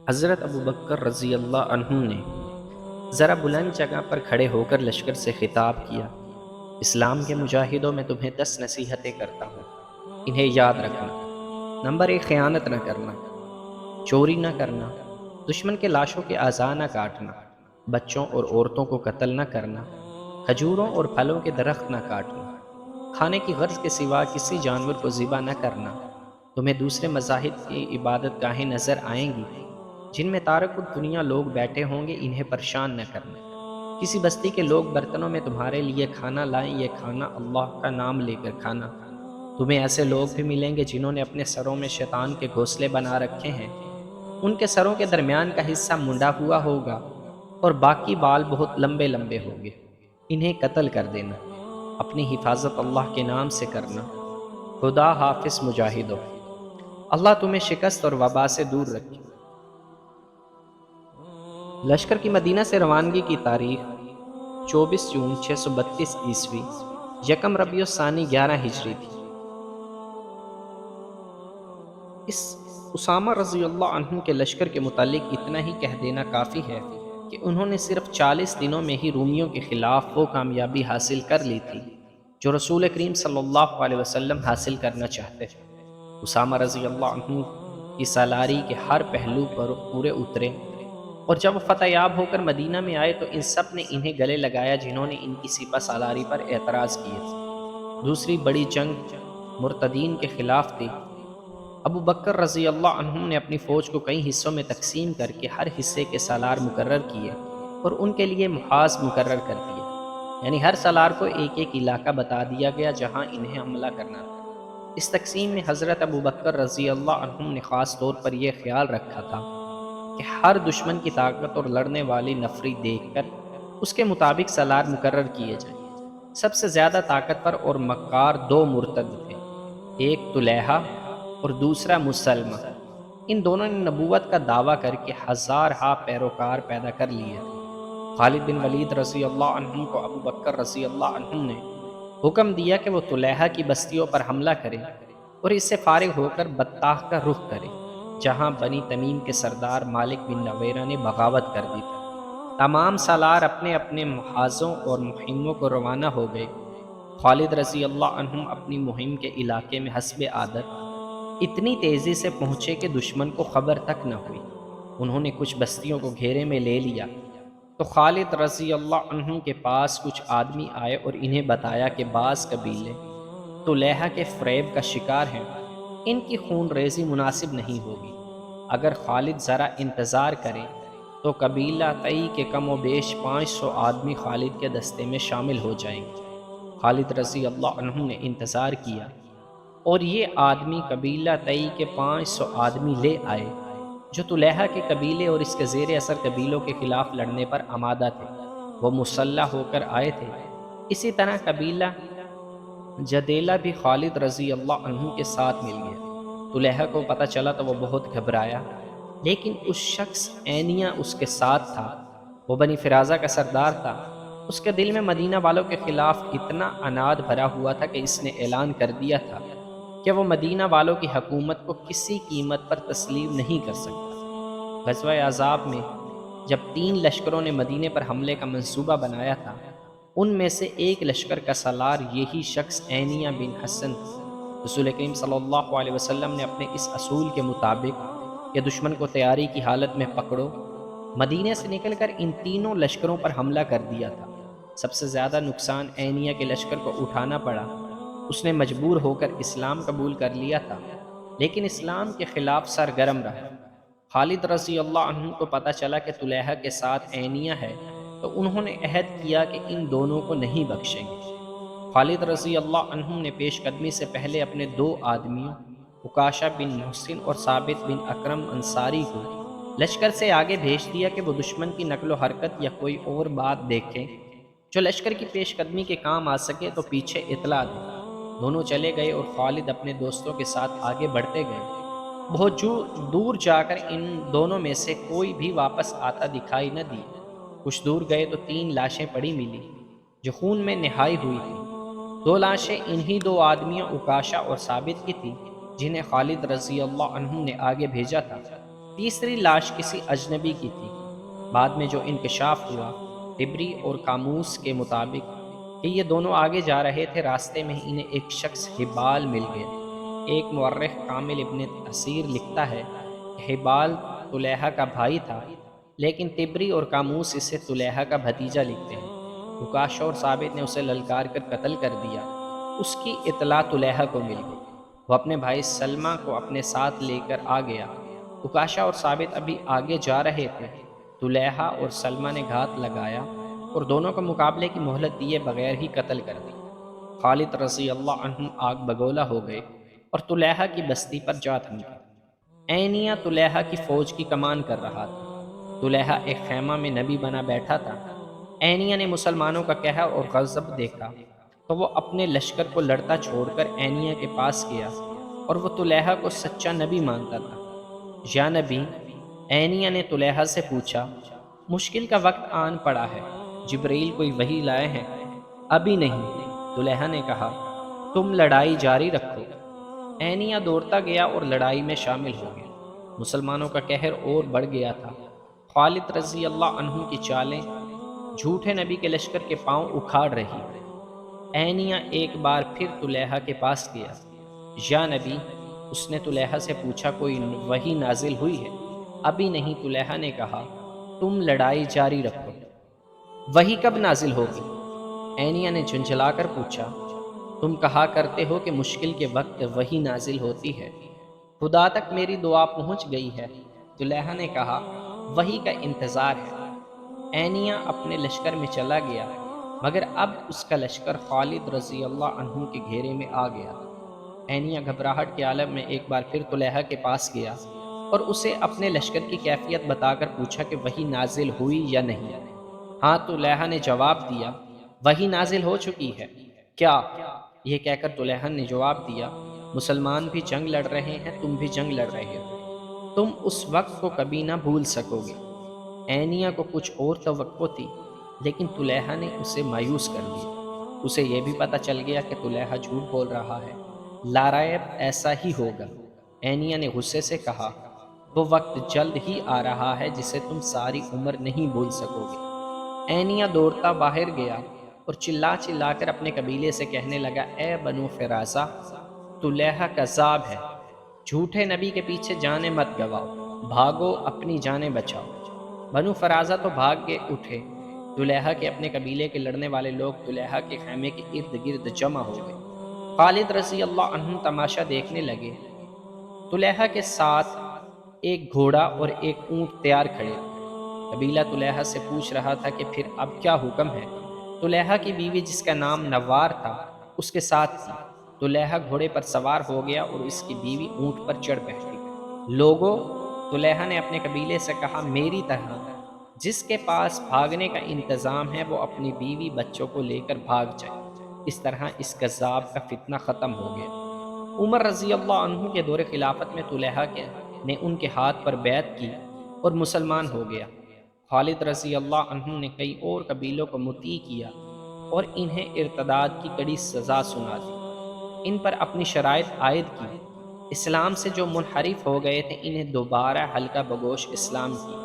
حضرت ابو بکر رضی اللہ عنہ نے ذرا بلند جگہ پر کھڑے ہو کر لشکر سے خطاب کیا، اسلام کے مجاہدوں میں تمہیں 10 نصیحتیں کرتا ہوں، انہیں یاد رکھنا۔ نمبر 1، خیانت نہ کرنا، چوری نہ کرنا، دشمن کے لاشوں کے اعضاء نہ کاٹنا، بچوں اور عورتوں کو قتل نہ کرنا، کھجوروں اور پھلوں کے درخت نہ کاٹنا، کھانے کی غرض کے سوا کسی جانور کو ذبح نہ کرنا۔ تمہیں دوسرے مذاہب کی عبادت گاہیں نظر آئیں گی جن میں تارک الدنیا لوگ بیٹھے ہوں گے، انہیں پریشان نہ کرنا۔ کسی بستی کے لوگ برتنوں میں تمہارے لیے کھانا لائیں، یہ کھانا اللہ کا نام لے کر کھانا۔ تمہیں ایسے لوگ بھی ملیں گے جنہوں نے اپنے سروں میں شیطان کے گھونسلے بنا رکھے ہیں، ان کے سروں کے درمیان کا حصہ منڈا ہوا ہوگا اور باقی بال بہت لمبے لمبے ہوں گے، انہیں قتل کر دینا۔ اپنی حفاظت اللہ کے نام سے کرنا۔ خدا حافظ مجاہدوں، اللہ تمہیں شکست اور وبا سے دور رکھے۔ لشکر کی مدینہ سے روانگی کی تاریخ 24 جون 632 عیسوی، یکم ربیع الثانی 11 ہجری تھی۔ اس اسامہ رضی اللہ عنہ کے لشکر کے متعلق اتنا ہی کہہ دینا کافی ہے کہ انہوں نے صرف 40 دنوں میں ہی رومیوں کے خلاف وہ کامیابی حاصل کر لی تھی جو رسول کریم صلی اللہ علیہ وسلم حاصل کرنا چاہتے تھے۔ اسامہ رضی اللہ عنہ کی سالاری کے ہر پہلو پر پورے اترے، اور جب وہ فتح یاب ہو کر مدینہ میں آئے تو ان سب نے انہیں گلے لگایا جنہوں نے ان کی سپہ سالاری پر اعتراض کیے تھے۔ دوسری بڑی جنگ مرتدین کے خلاف تھی۔ ابو بکر رضی اللہ عنہ نے اپنی فوج کو کئی حصوں میں تقسیم کر کے ہر حصے کے سالار مقرر کیے اور ان کے لیے محاذ مقرر کر دیا، یعنی ہر سالار کو ایک ایک علاقہ بتا دیا گیا جہاں انہیں حملہ کرنا تھا۔ اس تقسیم میں حضرت ابو بکر رضی اللہ عنہ نے خاص طور پر یہ خیال رکھا تھا کہ ہر دشمن کی طاقت اور لڑنے والی نفری دیکھ کر اس کے مطابق سالار مقرر کیے جائیں۔ سب سے زیادہ طاقتور اور مکار دو مرتد تھے، ایک طلحہ اور دوسرا مسلمہ۔ ان دونوں نے نبوت کا دعویٰ کر کے ہزارہا پیروکار پیدا کر لیے تھے۔ خالد بن ولید رضی اللہ عنہ کو ابو بکر رضی اللہ عنہ نے حکم دیا کہ وہ طلحہ کی بستیوں پر حملہ کرے اور اس سے فارغ ہو کر بطاح کا رخ کرے جہاں بنی تمیم کے سردار مالک بن نویرہ نے بغاوت کر دی تھی۔ تمام سالار اپنے اپنے محاذوں اور مہموں کو روانہ ہو گئے۔ خالد رضی اللہ عنہ اپنی مہم کے علاقے میں حسب عادت اتنی تیزی سے پہنچے کہ دشمن کو خبر تک نہ ہوئی۔ انہوں نے کچھ بستیوں کو گھیرے میں لے لیا تو خالد رضی اللہ عنہ کے پاس کچھ آدمی آئے اور انہیں بتایا کہ بعض قبیلے طلحہ کے فریب کا شکار ہیں، ان کی خون ریزی مناسب نہیں ہوگی۔ اگر خالد ذرا انتظار کریں تو قبیلہ تئی کے کم و بیش 500 آدمی خالد کے دستے میں شامل ہو جائیں گے۔ خالد رضی اللہ عنہ نے انتظار کیا اور یہ آدمی قبیلہ تئی کے 500 آدمی لے آئے جو طلحہ کے قبیلے اور اس کے زیر اثر قبیلوں کے خلاف لڑنے پر آمادہ تھے۔ وہ مسلح ہو کر آئے تھے۔ اسی طرح قبیلہ جدیلہ بھی خالد رضی اللہ عنہ کے ساتھ مل گیا۔ طلحہ کو پتہ چلا تو وہ بہت گھبرایا، لیکن اس شخص عینیہ اس کے ساتھ تھا، وہ بنی فرازہ کا سردار تھا۔ اس کے دل میں مدینہ والوں کے خلاف اتنا عناد بھرا ہوا تھا کہ اس نے اعلان کر دیا تھا کہ وہ مدینہ والوں کی حکومت کو کسی قیمت پر تسلیم نہیں کر سکتا۔ غزوہ احزاب میں جب 3 لشکروں نے مدینے پر حملے کا منصوبہ بنایا تھا، ان میں سے ایک لشکر کا سالار یہی شخص عینیہ بن حسن تھا۔ رسول کریم صلی اللہ علیہ وسلم نے اپنے اس اصول کے مطابق کہ دشمن کو تیاری کی حالت میں پکڑو، مدینے سے نکل کر ان تینوں لشکروں پر حملہ کر دیا تھا۔ سب سے زیادہ نقصان عینیہ کے لشکر کو اٹھانا پڑا۔ اس نے مجبور ہو کر اسلام قبول کر لیا تھا، لیکن اسلام کے خلاف سرگرم رہا۔ خالد رضی اللہ عنہ کو پتہ چلا کہ طلحہ کے ساتھ عینیہ ہے تو انہوں نے عہد کیا کہ ان دونوں کو نہیں بخشیں گے۔ خالد رضی اللہ عنہ نے پیش قدمی سے پہلے اپنے 2 آدمیوں عکاشہ بن محسن اور ثابت بن اکرم انصاری کو لشکر سے آگے بھیج دیا کہ وہ دشمن کی نقل و حرکت یا کوئی اور بات دیکھیں جو لشکر کی پیش قدمی کے کام آ سکے تو پیچھے اطلاع دیں۔ دونوں چلے گئے اور خالد اپنے دوستوں کے ساتھ آگے بڑھتے گئے۔ بہت دور جا کر ان دونوں میں سے کوئی بھی واپس آتا دکھائی نہ دی۔ کچھ دور گئے تو 3 لاشیں پڑی ملی جو خون میں نہائی ہوئی تھیں۔ 2 لاشیں انہی 2 آدمیوں عکاشہ اور ثابت کی تھی جنہیں خالد رضی اللہ عنہ نے آگے بھیجا تھا۔ تیسری لاش کسی اجنبی کی تھی۔ بعد میں جو انکشاف ہوا، ٹبری اور قاموس کے مطابق، کہ یہ دونوں آگے جا رہے تھے، راستے میں انہیں ایک شخص حبال مل گیا۔ ایک مورخ کامل ابن اسیر لکھتا ہے کہ حبال طلیحہ کا بھائی تھا، لیکن طبری اور قاموس اسے طلیحہ کا بھتیجا لکھتے ہیں۔ عکاشہ اور ثابت نے اسے للکار کر قتل کر دیا۔ اس کی اطلاع طلیحہ کو مل گئی۔ وہ اپنے بھائی سلمہ کو اپنے ساتھ لے کر آ گیا۔ عکاشہ اور ثابت ابھی آگے جا رہے تھے۔ طلیحہ اور سلمہ نے گھات لگایا اور دونوں کو مقابلے کی مہلت دیے بغیر ہی قتل کر دیا۔ خالد رضی اللہ عنہ آگ بگولا ہو گئے اور طلیحہ کی بستی پر جا تھمکے۔ عینیہ طلیحہ کی فوج کی کمان کر رہا تھا۔ طلیحہ ایک خیمہ میں نبی بنا بیٹھا تھا۔ عینیہ نے مسلمانوں کا قہر اور غضب دیکھا تو وہ اپنے لشکر کو لڑتا چھوڑ کر عینیہ کے پاس گیا، اور وہ طلیحہ کو سچا نبی مانتا تھا۔ یا نبی، عینیہ نے طلیحہ سے پوچھا، مشکل کا وقت آن پڑا ہے، جبریل کوئی وحی لائے ہیں؟ ابھی نہیں، طلیحہ نے کہا، تم لڑائی جاری رکھو۔ عینیہ دوڑتا گیا اور لڑائی میں شامل ہو گیا۔ مسلمانوں کا قہر اور بڑھ گیا تھا۔ خالد رضی اللہ عنہ کی چالیں جھوٹے نبی کے لشکر کے پاؤں اکھاڑ رہی۔ عینیہ ایک بار پھر طلیحہ کے پاس گیا۔ یا نبی، اس نے طلیحہ سے پوچھا، کوئی وحی نازل ہوئی ہے؟ ابھی نہیں، طلیحہ نے کہا، تم لڑائی جاری رکھو۔ وحی کب نازل ہوگی؟ عینیہ نے جھنجھلا کر پوچھا، تم کہا کرتے ہو کہ مشکل کے وقت وحی نازل ہوتی ہے۔ خدا تک میری دعا پہنچ گئی ہے۔ طلیحہ نے کہا، وحی کا انتظار ہے۔ عینیہ اپنے لشکر میں چلا گیا، مگر اب اس کا لشکر خالد رضی اللہ عنہ کے گھیرے میں آ گیا۔ عینیہ گھبراہٹ کے عالم میں ایک بار پھر طلیحہ کے پاس گیا اور اسے اپنے لشکر کی کیفیت بتا کر پوچھا کہ وحی نازل ہوئی یا نہیں۔ ہاں، طلیحہ نے جواب دیا، وحی نازل ہو چکی ہے۔ کیا؟ یہ کہہ کر طلیحہ نے جواب دیا، مسلمان بھی جنگ لڑ رہے ہیں، تم بھی جنگ لڑ رہے ہو، تم اس وقت کو کبھی نہ بھول سکو گے۔ عینیہ کو کچھ اور توقع تھی، لیکن طلیحہ نے اسے مایوس کر دیا۔ اسے یہ بھی پتہ چل گیا کہ طلیحہ جھوٹ بول رہا ہے۔ لاریب ایسا ہی ہوگا۔ عینیہ نے غصے سے کہا، وہ وقت جلد ہی آ رہا ہے جسے تم ساری عمر نہیں بھول سکو گے۔ عینیہ دوڑتا باہر گیا اور چلا چلا کر اپنے قبیلے سے کہنے لگا، اے بنو فرازہ، طلیحہ کذاب ہے۔ جھوٹے نبی کے پیچھے جانیں مت گواؤ، بھاگو، اپنی جانیں بچاؤ۔ بنو فرازہ تو بھاگ کے اٹھے۔ طلیحہ کے اپنے قبیلے کے لڑنے والے لوگ طلیحہ کے خیمے کے ارد گرد جمع ہو گئے۔ خالد رضی اللہ عنہ تماشا دیکھنے لگے۔ طلیحہ کے ساتھ ایک گھوڑا اور ایک اونٹ تیار کھڑے تھے۔ قبیلہ طلیحہ سے پوچھ رہا تھا کہ پھر اب کیا حکم ہے؟ طلیحہ کی بیوی، جس کا نام نوار تھا، اس کے ساتھ تھی۔ طلیحہ گھوڑے پر سوار ہو گیا اور اس کی بیوی اونٹ پر چڑھ بیٹھی۔ لوگوں، طلیحہ نے اپنے قبیلے سے کہا، میری طرح جس کے پاس بھاگنے کا انتظام ہے وہ اپنی بیوی بچوں کو لے کر بھاگ جائے۔ اس طرح اس کذاب کا فتنہ ختم ہو گیا۔ عمر رضی اللہ عنہ کے دور خلافت میں طلیحہ نے ان کے ہاتھ پر بیعت کی اور مسلمان ہو گیا۔ خالد رضی اللہ عنہ نے کئی اور قبیلوں کو مطیع کیا اور انہیں ارتداد کی کڑی سزا سنا دی۔ ان پر اپنی شرائط عائد کی۔ اسلام سے جو منحرف ہو گئے تھے، انہیں دوبارہ حلقہ بگوش اسلام کی۔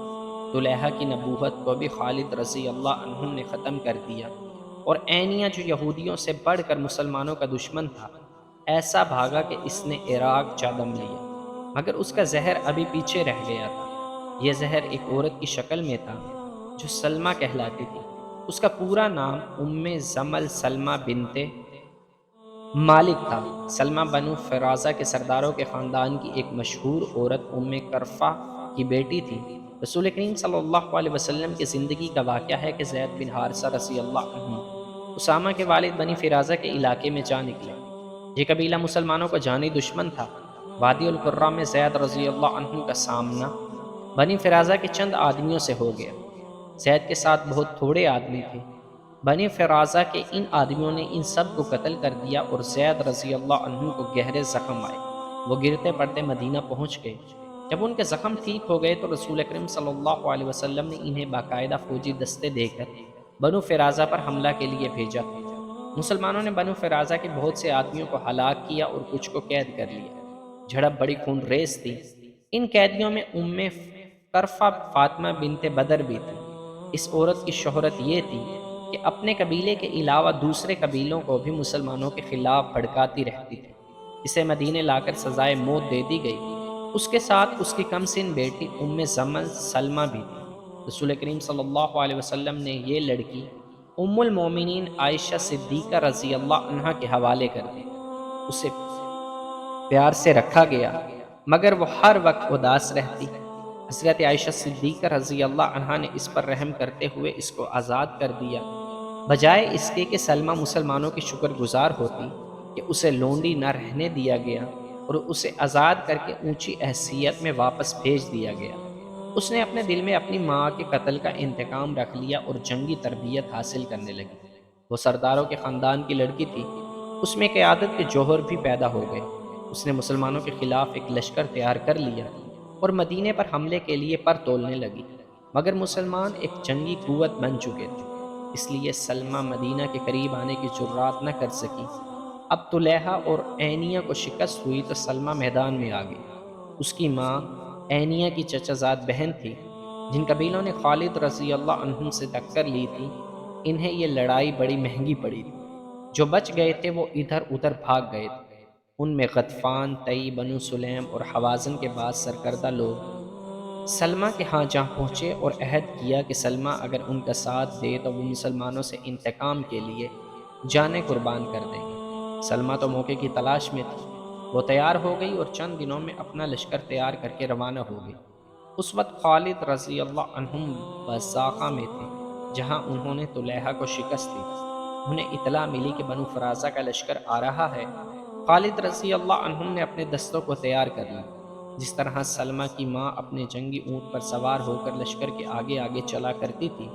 طلیحہ کی نبوت کو بھی خالد رضی اللہ عنہ نے ختم کر دیا، اور عینیہ جو یہودیوں سے بڑھ کر مسلمانوں کا دشمن تھا، ایسا بھاگا کہ اس نے عراق جا دم لیا، مگر اس کا زہر ابھی پیچھے رہ گیا تھا۔ یہ زہر ایک عورت کی شکل میں تھا جو سلمہ کہلاتی تھی۔ اس کا پورا نام زمل سلمہ بنت مالک تھا۔ سلمہ بنو فرازہ کے سرداروں کے خاندان کی ایک مشہور عورت کرفہ کی بیٹی تھی۔ رسول کریم صلی اللہ علیہ وسلم کی زندگی کا واقعہ ہے کہ زید بن حارثہ رضی اللہ عنہ اسامہ کے والد بنی فرازہ کے علاقے میں جا نکلے۔ یہ قبیلہ مسلمانوں کا جانی دشمن تھا۔ وادی القرہ میں زید رضی اللہ عنہ کا سامنا بنی فرازہ کے چند آدمیوں سے ہو گیا۔ زید کے ساتھ بہت تھوڑے آدمی تھے۔ بنی فرازہ کے ان آدمیوں نے ان سب کو قتل کر دیا اور زید رضی اللہ عنہ کو گہرے زخم آئے۔ وہ گرتے پڑتے مدینہ پہنچ گئے۔ جب ان کے زخم ٹھیک ہو گئے تو رسول اکرم صلی اللہ علیہ وسلم نے انہیں باقاعدہ فوجی دستے دے کر بنو فرازہ پر حملہ کے لیے بھیجا تھا۔ مسلمانوں نے بنو فرازہ کے بہت سے آدمیوں کو ہلاک کیا اور کچھ کو قید کر لیا۔ جھڑپ بڑی خون ریز تھی۔ ان قیدیوں میں کرفہ فاطمہ بنت بدر بھی تھی۔ اس عورت کی شہرت یہ تھی کہ اپنے قبیلے کے علاوہ دوسرے قبیلوں کو بھی مسلمانوں کے خلاف بھڑکاتی رہتی تھی۔ اسے مدینے لا کر سزائے موت دے دی گئی۔ اس کے ساتھ اس کی کم سن بیٹی زمن سلمہ بھی تھی۔ رسول کریم صلی اللہ علیہ وسلم نے یہ لڑکی المومنین عائشہ صدیقہ رضی اللہ عنہا کے حوالے کر دی۔ اسے پیار سے رکھا گیا مگر وہ ہر وقت اداس رہتی۔ حضرت عائشہ صدیقہ رضی اللہ عنہا نے اس پر رحم کرتے ہوئے اس کو آزاد کر دیا، بجائے اس کے کہ سلمہ مسلمانوں کی شکر گزار ہوتی کہ اسے لونڈی نہ رہنے دیا گیا اور اسے آزاد کر کے اونچی حیثیت میں واپس بھیج دیا گیا۔ اس نے اپنے دل میں اپنی ماں کے قتل کا انتقام رکھ لیا اور جنگی تربیت حاصل کرنے لگی۔ وہ سرداروں کے خاندان کی لڑکی تھی، اس میں قیادت کے جوہر بھی پیدا ہو گئے۔ اس نے مسلمانوں کے خلاف ایک لشکر تیار کر لیا اور مدینے پر حملے کے لیے پر تولنے لگی، مگر مسلمان ایک جنگی قوت بن چکے تھے، اس لیے سلمہ مدینہ کے قریب آنے کی جرات نہ کر سکی۔ اب طلیحہ اور عینیہ کو شکست ہوئی تو سلمہ میدان میں آ گئی۔ اس کی ماں عینیہ کی چچا زاد بہن تھی، جن قبیلوں نے خالد رضی اللہ عنہم سے ٹکر لی تھی، انہیں یہ لڑائی بڑی مہنگی پڑی تھی۔ جو بچ گئے تھے وہ ادھر ادھر بھاگ گئے تھے۔ ان میں غطفان، تئی، بنو سلیم اور حوازن کے بعد سرکردہ لوگ سلمہ کے ہاں جا پہنچے اور عہد کیا کہ سلمہ اگر ان کا ساتھ دے تو وہ مسلمانوں سے انتقام کے لیے جانیں قربان کر دیں گے۔ سلمہ تو موقع کی تلاش میں تھی، وہ تیار ہو گئی اور چند دنوں میں اپنا لشکر تیار کر کے روانہ ہو گئی۔ اس وقت خالد رضی اللہ عنہم بزاقہ میں تھے، جہاں انہوں نے طلیحہ کو شکست دی۔ انہیں اطلاع ملی کہ بنو فرازہ کا لشکر آ رہا ہے۔ خالد رضی اللہ عنہم نے اپنے دستوں کو تیار کر لی۔ جس طرح سلمہ کی ماں اپنے جنگی اونٹ پر سوار ہو کر لشکر کے آگے آگے چلا کرتی تھی،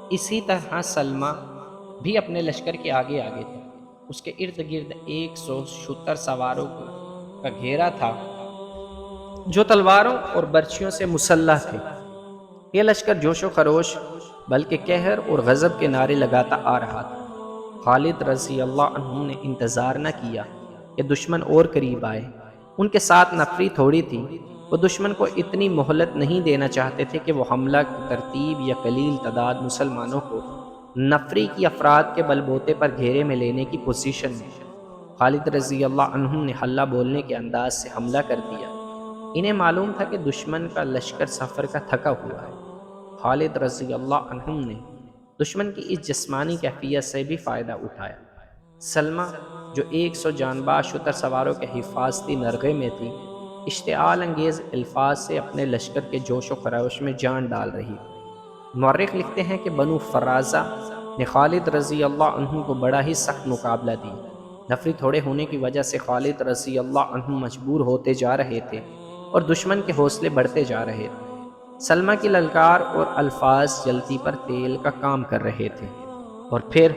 اسی طرح سلمہ بھی اپنے لشکر کے آگے آگے تھی۔ اس کے ارد گرد 176 سواروں کا گھیرا تھا جو تلواروں اور برچھیوں سے مسلح تھے۔ یہ لشکر جوش و خروش بلکہ قہر اور غضب کے نعرے لگاتا آ رہا تھا۔ خالد رضی اللہ عنہ نے انتظار نہ کیا کہ دشمن اور قریب آئے۔ ان کے ساتھ نفری تھوڑی تھی، وہ دشمن کو اتنی مہلت نہیں دینا چاہتے تھے کہ وہ حملہ کی ترتیب یا قلیل تعداد مسلمانوں کو نفری کی افراد کے بلبوتے پر گھیرے میں لینے کی پوزیشن میں۔ خالد رضی اللہ عنہ نے حلہ بولنے کے انداز سے حملہ کر دیا۔ انہیں معلوم تھا کہ دشمن کا لشکر سفر کا تھکا ہوا ہے۔ خالد رضی اللہ عنہ نے دشمن کی اس جسمانی کیفیت سے بھی فائدہ اٹھایا۔ سلمہ جو 100 جانباز شتر سواروں کے حفاظتی نرغے میں تھی، اشتعال انگیز الفاظ سے اپنے لشکر کے جوش و خروش میں جان ڈال رہی تھی۔ مورخ لکھتے ہیں کہ بنو فرازہ نے خالد رضی اللہ عنہ کو بڑا ہی سخت مقابلہ دی۔ نفری تھوڑے ہونے کی وجہ سے خالد رضی اللہ عنہ مجبور ہوتے جا رہے تھے اور دشمن کے حوصلے بڑھتے جا رہے تھے۔ سلمہ کی للکار اور الفاظ جلتی پر تیل کا کام کر رہے تھے۔ اور پھر